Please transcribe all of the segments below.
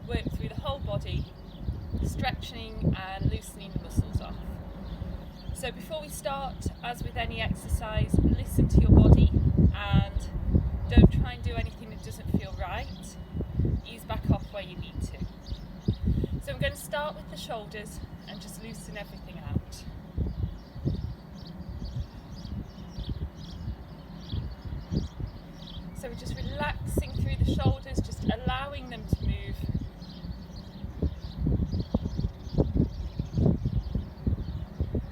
work through the whole body, stretching and loosening the muscles off. So before we start, as with any exercise, listen to your body and don't try and do anything that doesn't feel right. Ease back off where you need to. So I'm going to start with the shoulders and just loosen everything out. So we're just relaxing through the shoulders, just allowing them to move.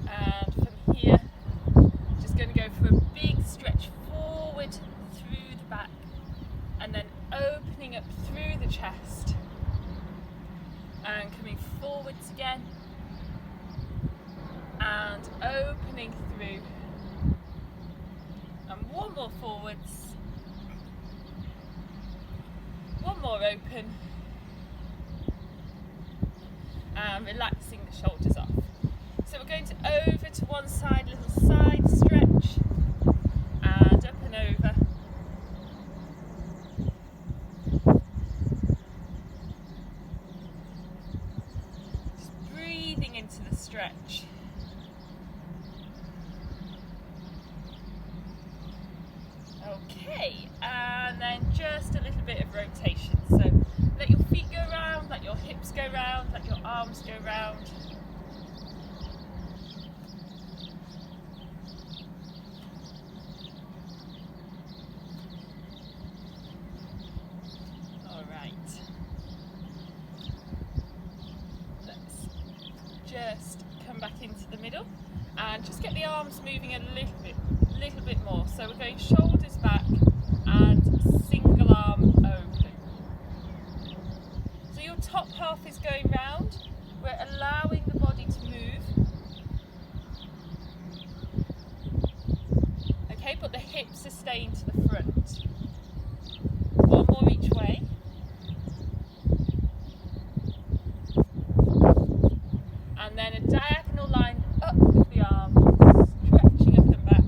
And from here, just going to go for a big stretch forward through the back and then opening up through the chest and coming forwards again and opening through, and one more forwards, one more open, and relaxing the shoulders off. So we're going to over to one side, little side stretch, and up and over. Just breathing into the stretch. Okay, and then just a little bit of rotation. So let your feet go round, let your hips go round, let your arms go round. All right. Let's just come back into the middle and just get the arms moving a little bit more. So we're going shoulders back and single arm open. So your top half is going round. We're allowing the body to move. Okay, but the hips are staying to the front. One more each way. And then a diagonal line up with the arm, stretching up and back.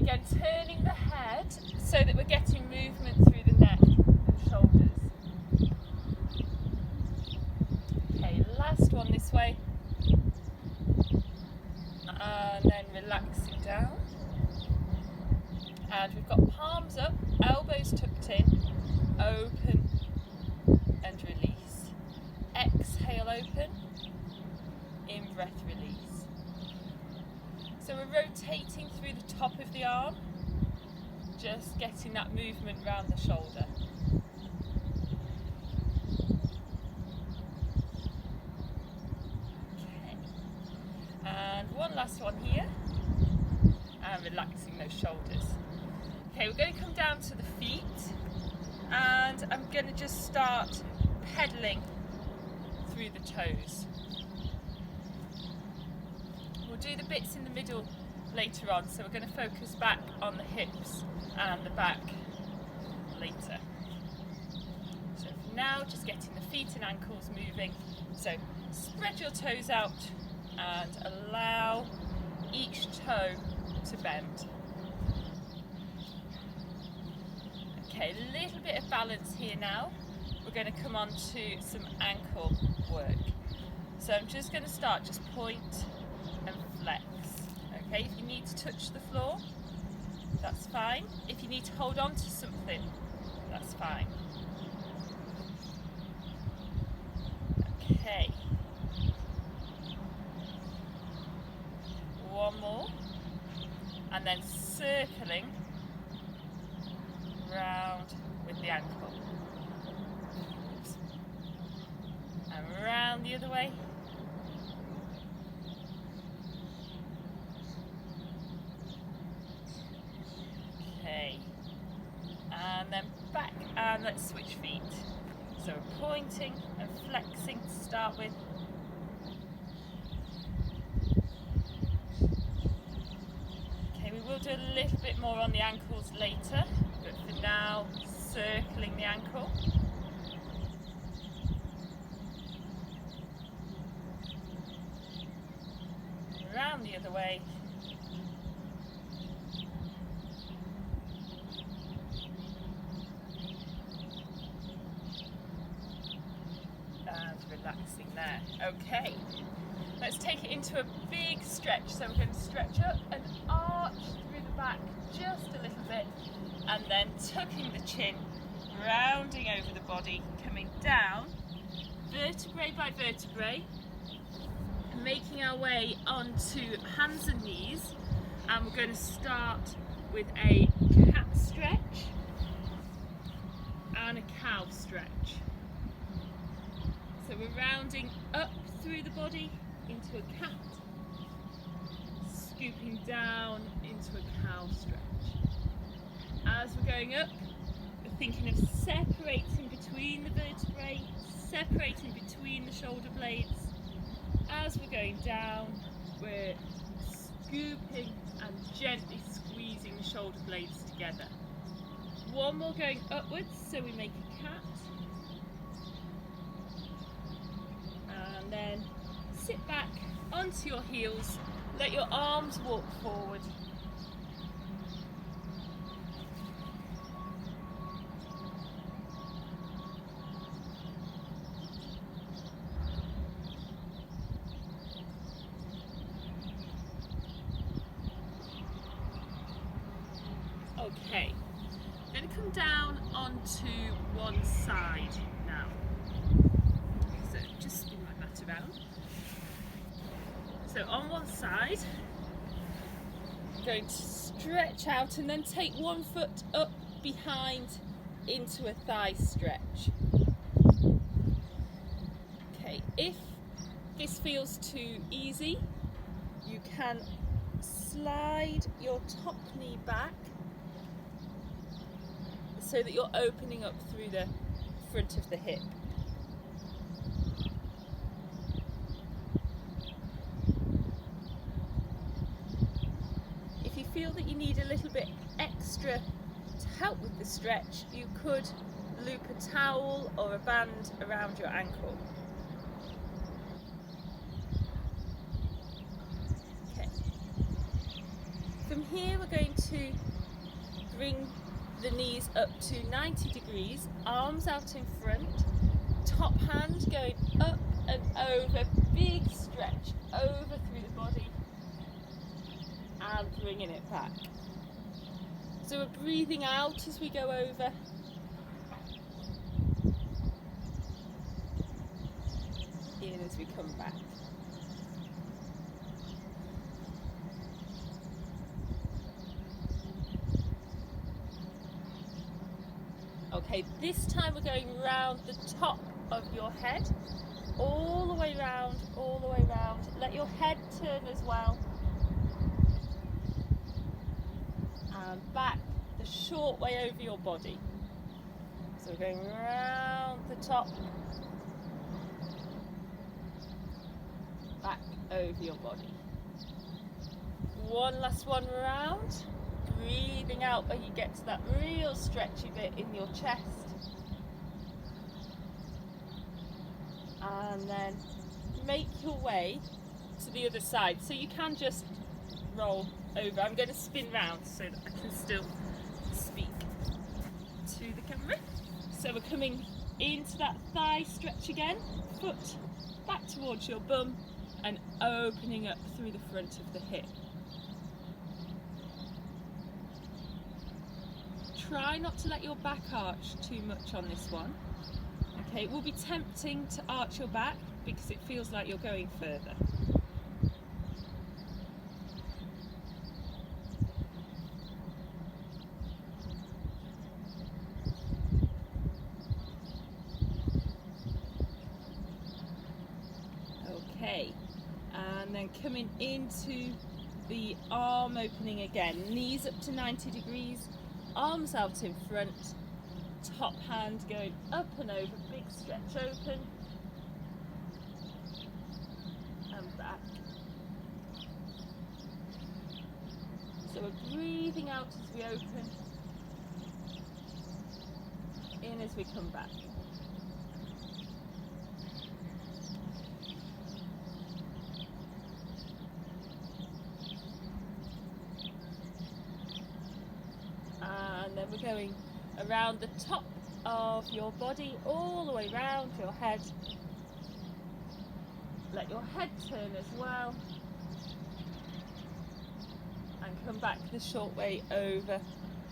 Again, turning the head so that we're getting movement through the neck and shoulders. Okay, last one this way. And then relaxing down. And we've got palms up, elbows tucked in, open and release. Exhale, open, in-breath, release. So we're rotating through the top of the arm, just getting that movement round the shoulder. Okay, and one last one here, and relaxing those shoulders. Okay, we're going to come down to the feet, and I'm going to just start pedaling through the toes. We'll do the bits in the middle later on, so we're going to focus back on the hips and the back later. So for now, just getting the feet and ankles moving. So spread your toes out and allow each toe to bend. Okay, a little bit of balance here now. We're going to come on to some ankle work. So I'm just going to start, just point and flex. Okay, if you need to touch the floor, that's fine. If you need to hold on to something, that's fine. Okay. One more. And then circling round with the ankle. Oops. And round the other way. Okay. And then back, and let's switch feet. So pointing and flexing to start with. Okay, we will do a little bit more on the ankles later, but for now, circling the ankle. Around the other way. there. Okay, let's take it into a big stretch. So we're going to stretch up and arch through the back just a little bit, and then tucking the chin, rounding over the body, coming down vertebrae by vertebrae, making our way onto hands and knees, and we're going to start with a cat stretch and a cow stretch. So we're rounding up through the body into a cat, scooping down into a cow stretch. As we're going up, we're thinking of separating between the vertebrae, separating between the shoulder blades. As we're going down, we're scooping and gently squeezing the shoulder blades together. One more going upwards, so we make a cat. And then sit back onto your heels, let your arms walk forward. Okay, I'm going to come down onto one side now. So just spin my mat around. So on one side, I'm going to stretch out and then take one foot up behind into a thigh stretch. Okay, if this feels too easy, you can slide your top knee back so that you're opening up through the front of the hip. If you feel that you need a little bit extra to help with the stretch, you could loop a towel or a band around your ankle. Okay. From here we're going to bring the knees up to 90 degrees, arms out in front, top hand going up and over, big stretch over through the body and bringing it back. So we're breathing out as we go over. In as we come back. Okay, this time we're going round the top of your head, all the way round, all the way round. Let your head turn as well. And back the short way over your body. So we're going round the top, back over your body. One last one round. Breathing out when you get to that real stretchy bit in your chest. And then make your way to the other side. So you can just roll over. I'm going to spin round so that I can still speak to the camera. So we're coming into that thigh stretch again. Foot back towards your bum and opening up through the front of the hip. Try not to let your back arch too much on this one. Okay, it will be tempting to arch your back because it feels like you're going further. Okay, and then coming into the arm opening again, knees up to 90 degrees. Arms out in front, top hand going up and over, big stretch open and back. So we're breathing out as we open, in as we come back. And then we're going around the top of your body, all the way round your head. let your head turn as well. And come back the short way over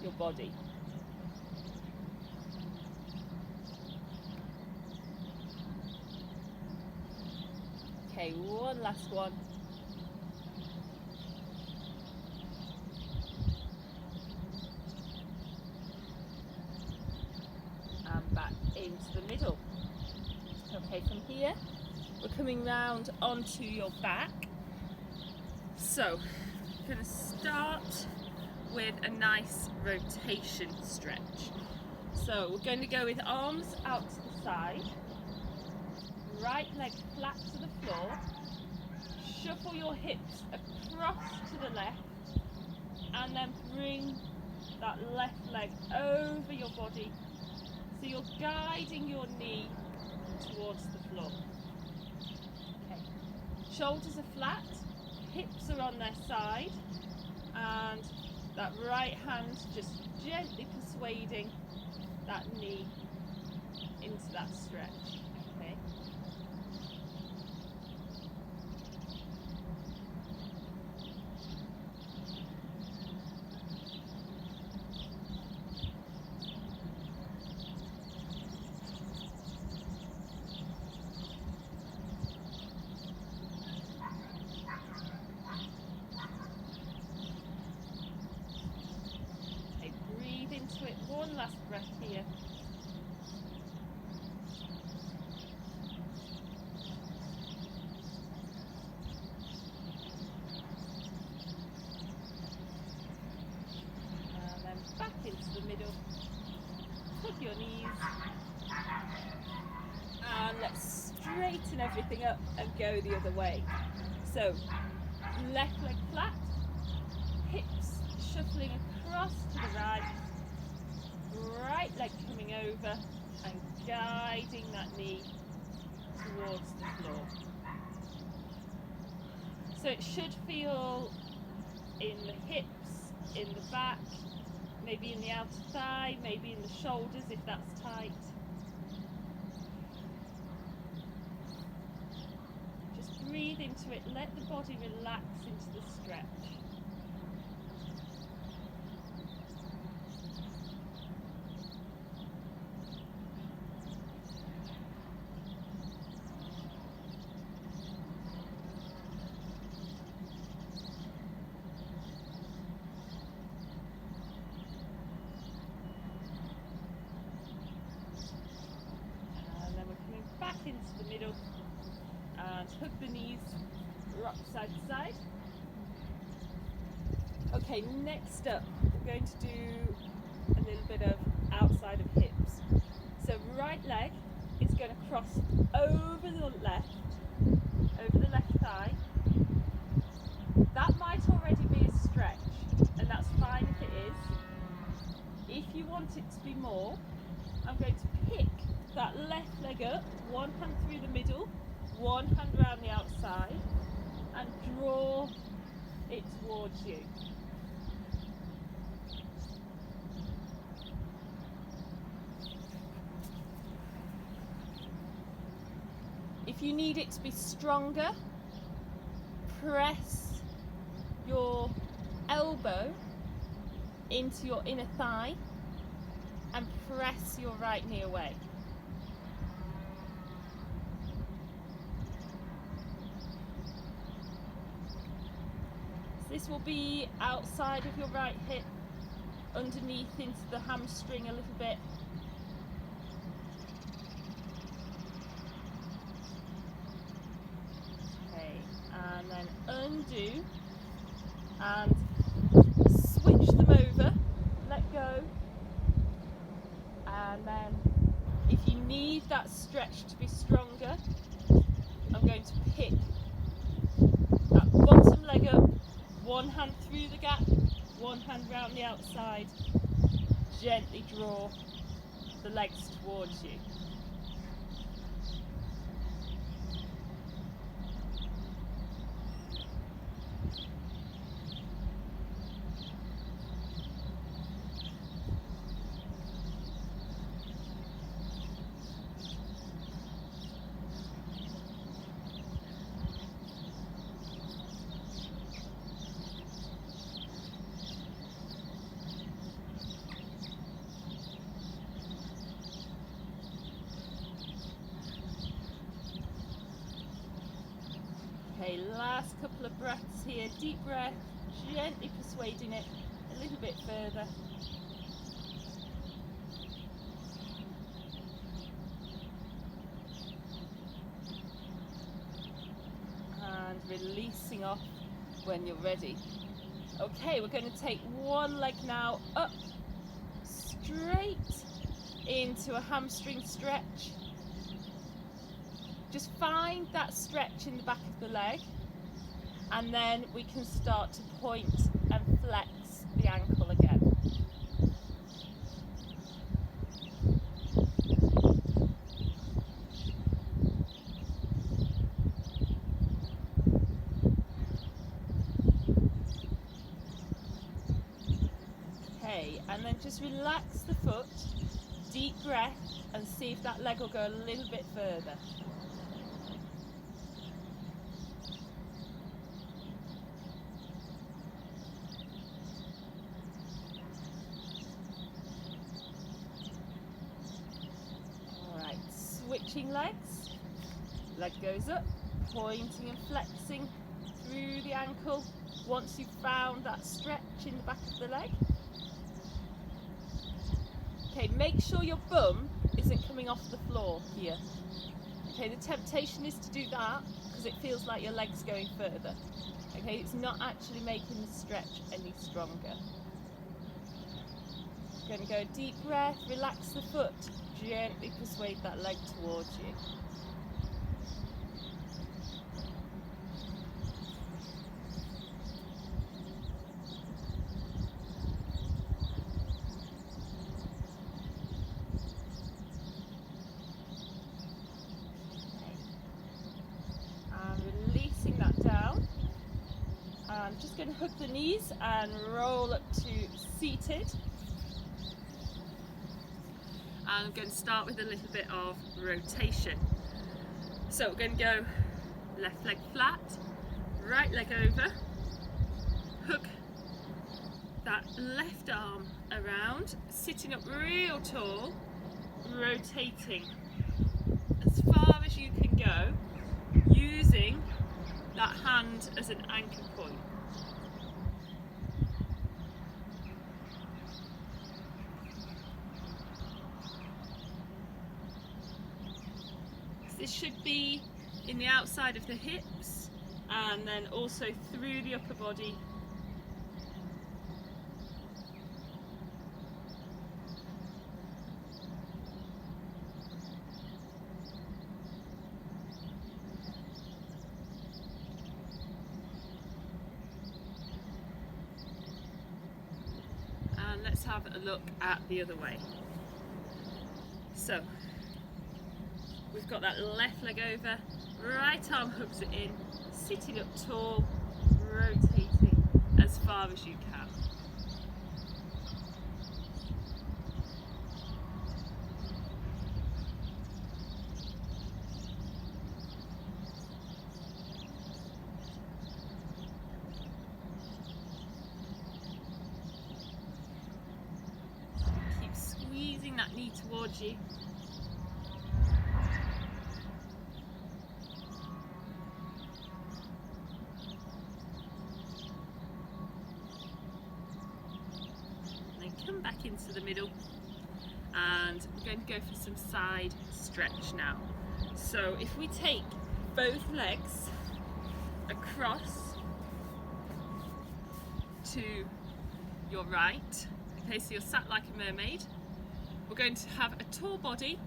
your body. Okay, one last one. And back into the middle. Okay, from here, we're coming round onto your back. So, we're going to start with a nice rotation stretch. So, we're going to go with arms out to the side. Right leg flat to the floor, shuffle your hips across to the left, and then bring that left leg over your body, so you're guiding your knee towards the floor. Okay. Shoulders are flat, hips are on their side, and that right hand just gently persuading that knee into that stretch. Okay. Into it, one last breath here. And then back into the middle. Hug your knees. And let's straighten everything up and go the other way. So, left leg flat, hips shuffling across to the right. Right leg coming over and guiding that knee towards the floor. So it should feel in the hips, in the back, maybe in the outer thigh, maybe in the shoulders if that's tight. Just breathe into it, let the body relax into the stretch. Back into the middle and hug the knees, rock side to side. Okay, next up we're going to do a little bit of outside of hips. So right leg is going to cross over the left thigh. That might already be a stretch, and that's fine if it is. If you want it to be more, I'm going to pick that left leg up, one hand through the middle, one hand around the outside, and draw it towards you. If you need it to be stronger, press your elbow into your inner thigh and press your right knee away. This will be outside of your right hip, underneath into the hamstring a little bit. Okay, and then undo and switch them over, let go, and then if you need that stretch to be stronger, I'm going to pick that bottom leg up, one hand through the gap, one hand round the outside, gently draw the legs towards you. Okay, last couple of breaths here. Deep breath, gently persuading it a little bit further. And releasing off when you're ready. Okay, we're going to take one leg now up, straight into a hamstring stretch. Just find that stretch in the back of the leg, and then we can start to point and flex the ankle again. Okay, and then just relax the foot, deep breath, and see if that leg will go a little bit further. Alright, switching legs. Leg goes up, pointing and flexing through the ankle once you've found that stretch in the back of the leg. Okay, make sure your bum isn't coming off the floor here. Okay, the temptation is to do that because it feels like your leg's going further. Okay, it's not actually making the stretch any stronger. Going to go deep breath, relax the foot, gently persuade that leg towards you. Releasing that down. I'm just going to hook the knees and roll up to seated. And I'm going to start with a little bit of rotation. So we're going to go left leg flat, right leg over, hook that left arm around, sitting up real tall, rotating as far as you can go, using that hand as an anchor point. This should be in the outside of the hips and then also through the upper body. And let's have a look at the other way. So we've got that left leg over, right arm hooks it in, sitting up tall, rotating as far as you can. Keep squeezing that knee towards you. Come back into the middle, and we're going to go for some side stretch now. So if we take both legs across to your right, okay, so you're sat like a mermaid, we're going to have a tall body,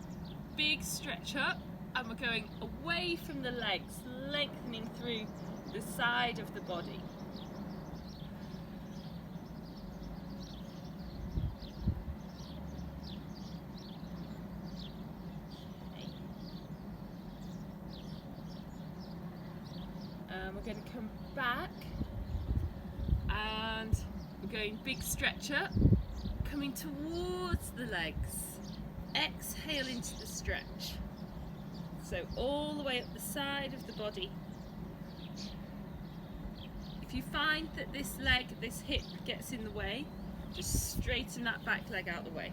big stretch up, and we're going away from the legs, lengthening through the side of the body. We're going to come back and we're going big stretch up, coming towards the legs. Exhale into the stretch. So all the way up the side of the body. If you find that this leg, this hip gets in the way, just straighten that back leg out the way.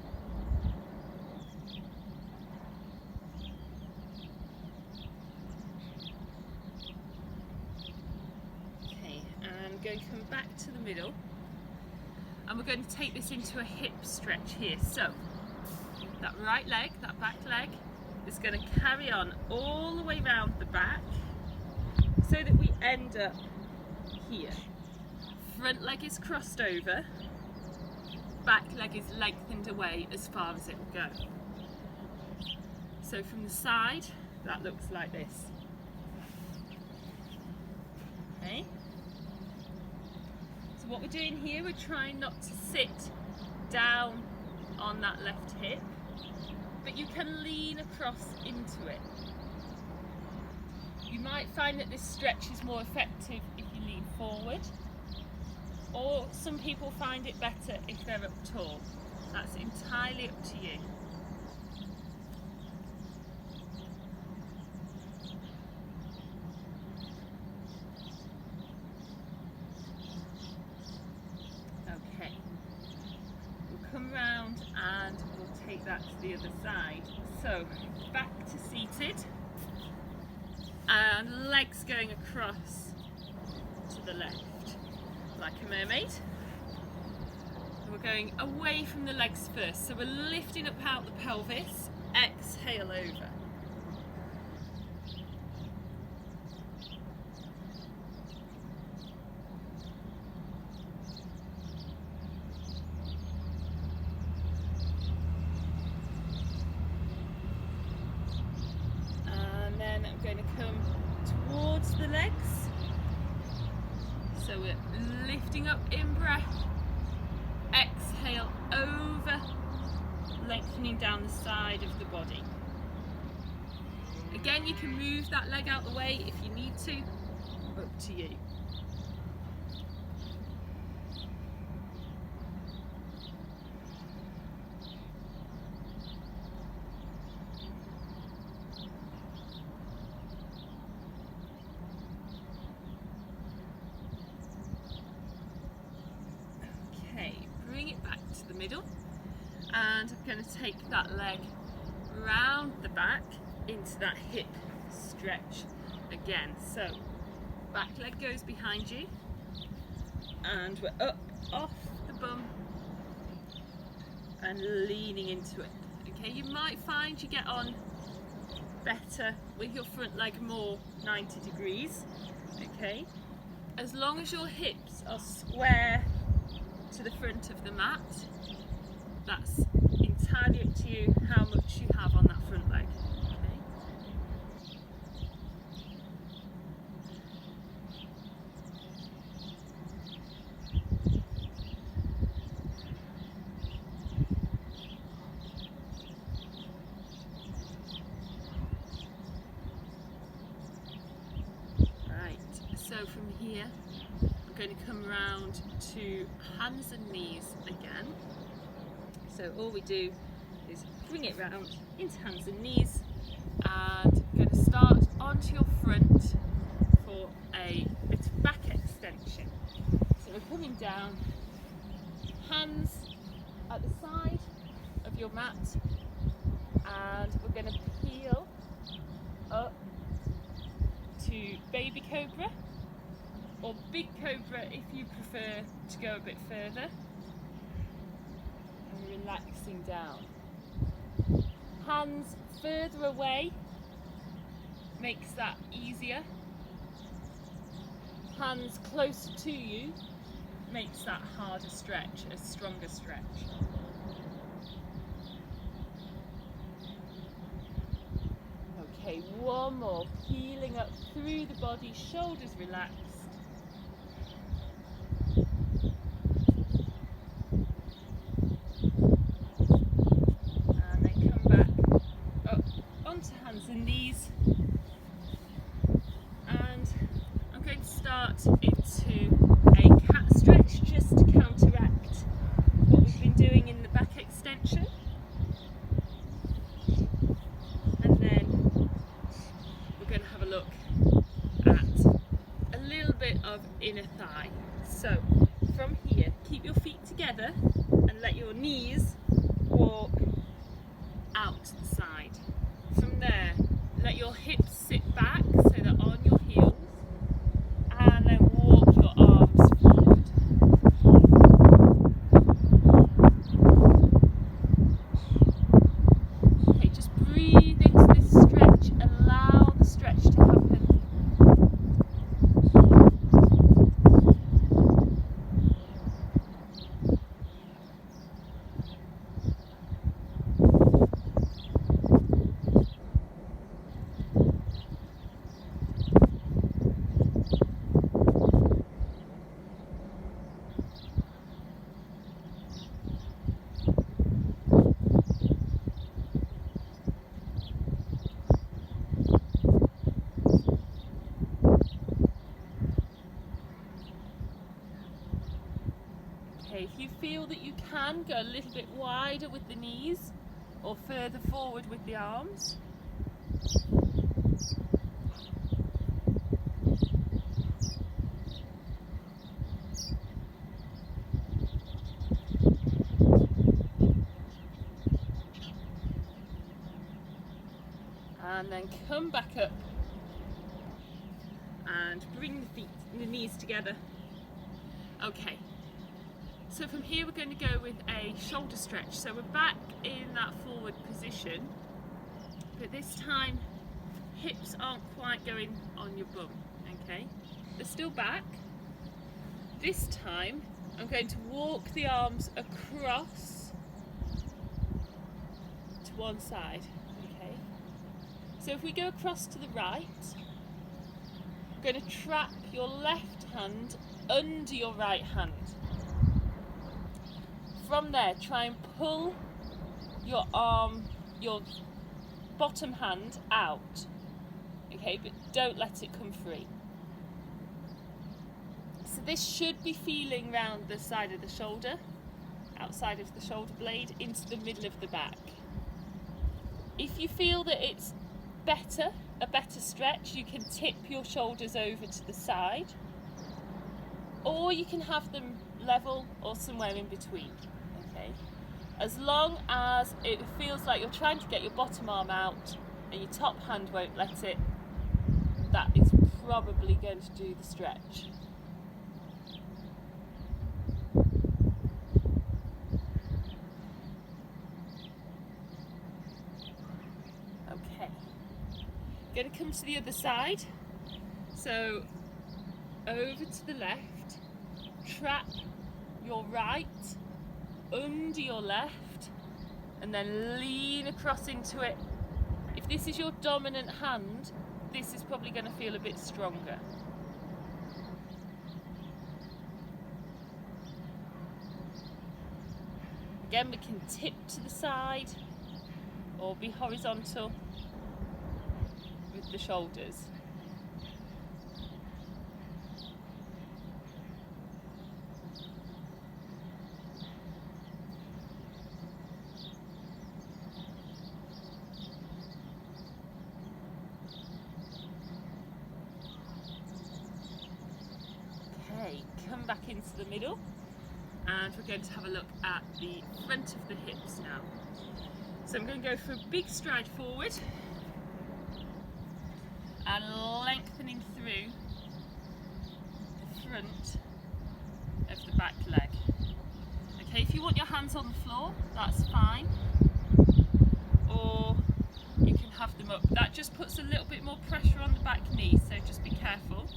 back to the middle, and we're going to take this into a hip stretch here. So that right leg, that back leg, is going to carry on all the way round the back so that we end up here. Front leg is crossed over, back leg is lengthened away as far as it will go. So from the side, that looks like this. Okay. So what we're doing here, we're trying not to sit down on that left hip, but you can lean across into it. You might find that this stretch is more effective if you lean forward, or some people find it better if they're up tall. That's entirely up to you. Okay, we'll come round and we'll take that to the other side. So back to seated, and legs going across to the left like a mermaid. And we're going away from the legs first, so we're lifting up out the pelvis, exhale over. And then I'm going to come towards the legs. So we're lifting up in breath, exhale over, lengthening down the side of the body. Again, you can move that leg out the way if you need to, up to you. Bring it back to the middle, and I'm going to take that leg round the back into that hip stretch again. So back leg goes behind you, and we're up off the bum and leaning into it. Okay, you might find you get on better with your front leg more 90 degrees. Okay, as long as your hips are square to the front of the mat, that's entirely up to you how much you have on that front leg. Right, so from here we're going to come round to hands and knees again. So all we do is bring it round into hands and knees, and we're going to start onto your front for a bit of back extension. So we're coming down, hands at the side of your mat, and we're going to peel up to baby cobra, or big cobra if you prefer to go a bit further, and relaxing down. Hands further away makes that easier. Hands closer to you makes that harder stretch, a stronger stretch. Okay, one more, peeling up through the body, shoulders relaxed. And knees, and I'm going to start into a cat stretch just to counteract what we've been doing in the back extension, and then we're going to have a look at a little if you feel that you can, go a little bit wider with the knees or further forward with the arms. And then come back up and bring the knees together. Okay, so from here we're going to go with a shoulder stretch. So we're back in that forward position, but this time hips aren't quite going on your bum, okay? They're still back. This time I'm going to walk the arms across to one side, okay? So if we go across to the right, we're going to trap your left hand under your right hand. From there, try and pull your arm, your bottom hand out, okay, but don't let it come free. So this should be feeling round the side of the shoulder, outside of the shoulder blade, into the middle of the back. If you feel that it's a better stretch, you can tip your shoulders over to the side, or you can have them level or somewhere in between, okay? As long as it feels like you're trying to get your bottom arm out and your top hand won't let it, that is probably going to do the stretch. Okay. Going to come to the other side, so over to the left, trap your right under your left, and then lean across into it. If this is your dominant hand, this is probably going to feel a bit stronger. Again, we can tip to the side or be horizontal with the shoulders. Okay, come back into the middle, and we're going to have a look at the front of the hips now. So I'm going to go for a big stride forward and lengthening through the front of the back leg. Okay, if you want your hands on the floor, that's fine, or you can have them up. That just puts a little bit more pressure on the back knee, so just be careful.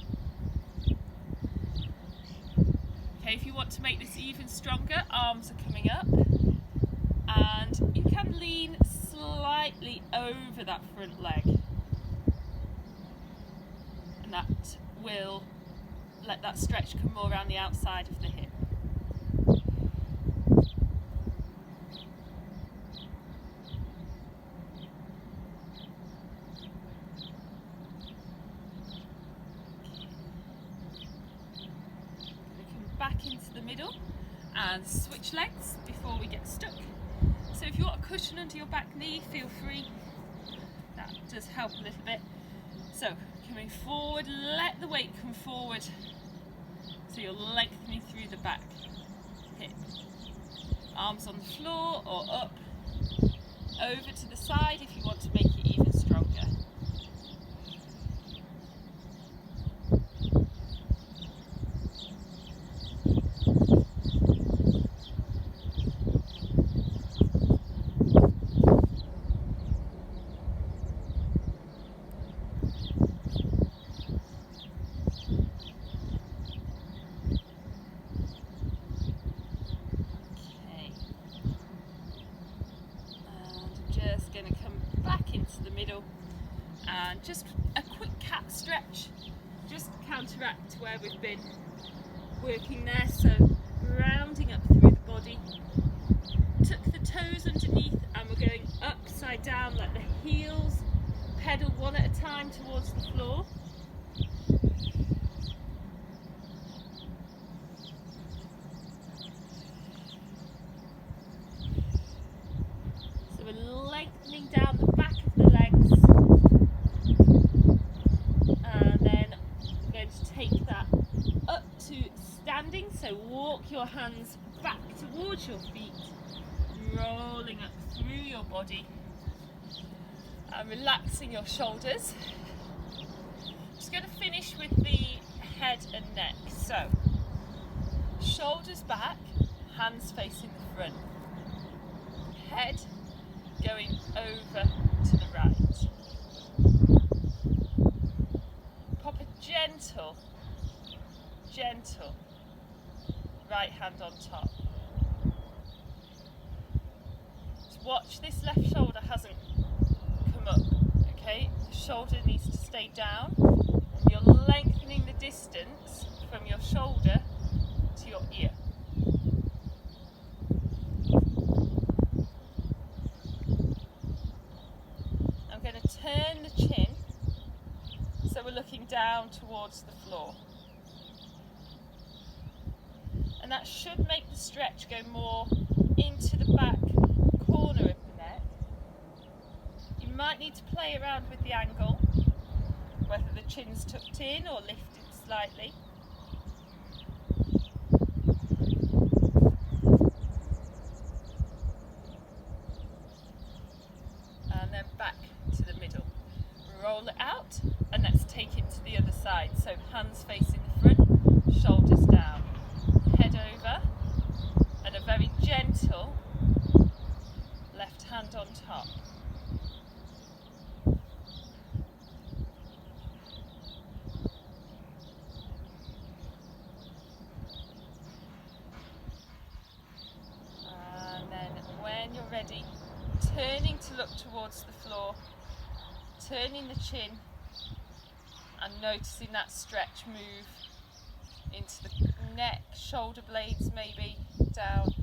Okay, if you want to make this even stronger, arms are coming up, and you can lean slightly over that front leg, and that will let that stretch come more around the outside of the hip. Back into the middle and switch legs before we get stuck. So if you want a cushion under your back knee, feel free. That does help a little bit. So coming forward, let the weight come forward so you're lengthening through the back hip. Arms on the floor or up, over to the side if you want to make it even stronger. Going to come back into the middle and just a quick cat stretch, just to counteract where we've been working there. So rounding up through the body, tuck the toes underneath, and we're going upside down. Let the heels pedal one at a time towards the floor. lengthening down the back of the legs, and then we're going to take that up to standing, so walk your hands back towards your feet, rolling up through your body and relaxing your shoulders. Just going to finish with the head and neck, so shoulders back, hands facing the front, head going over to the right. Pop a gentle right hand on top. Just watch this left shoulder hasn't come up, okay? The shoulder needs to stay down. You're lengthening the distance from your shoulder to your ear. I'm going to turn the chin so we're looking down towards the floor. And that should make the stretch go more into the back corner of the neck. You might need to play around with the angle, whether the chin's tucked in or lifted slightly. And then back to the middle. Roll it out and let's take it to the other side. So hands facing the front, shoulders down, head over, and a very gentle left hand on top. And then when you're ready, turning to look towards the floor, turning the chin and noticing that stretch move into the neck, shoulder blades maybe, down.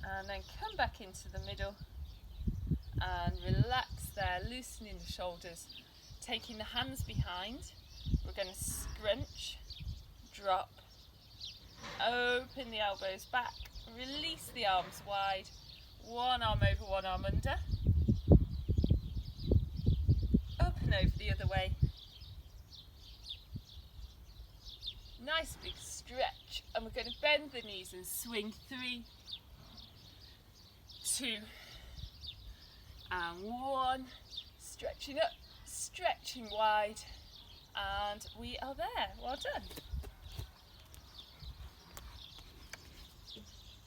And then come back into the middle and relax there, loosening the shoulders, taking the hands behind. We're going to scrunch, drop, open the elbows back, release the arms wide, one arm over, one arm under, up and over the other way. Nice big stretch, and we're going to bend the knees and swing 3, 2 and 1, stretching up, stretching wide, and we are there. Well done.